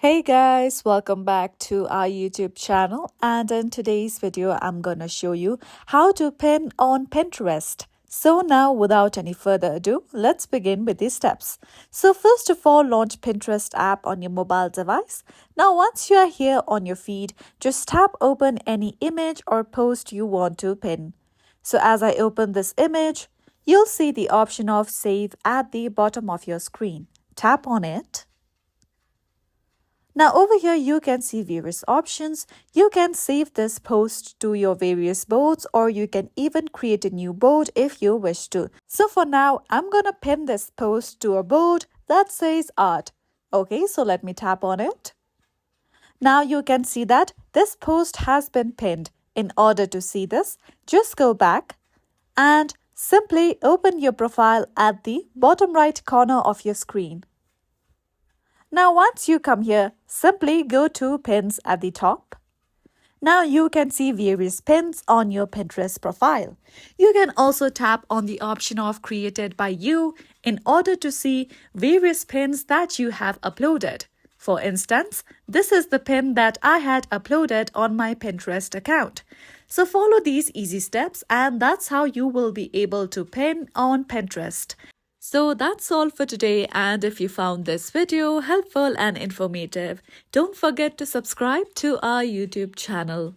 Hey guys, welcome back to our YouTube channel, and in today's video I'm gonna show you how to pin on Pinterest. So now without any further ado, let's begin with these steps. So first of all, launch Pinterest app on your mobile device. Now once you are here on your feed, just tap open any image or post you want to pin. So as I open this image, you'll see the option of save at the bottom of your screen. Tap on it. Now over here you can see various options. You can save this post to your various boards, or you can even create a new board if you wish to. So for now, I'm gonna pin this post to a board that says art. Okay, so let me tap on it. Now you can see that this post has been pinned. In order to see this, just go back and simply open your profile at the bottom right corner of your screen. Now once you come here, simply go to pins at the top. Now you can see various pins on your Pinterest profile. You can also tap on the option of created by you in order to see various pins that you have uploaded. For instance, this is the pin that I had uploaded on my Pinterest account. So follow these easy steps and that's how you will be able to pin on Pinterest. So that's all for today, and if you found this video helpful and informative, don't forget to subscribe to our YouTube channel.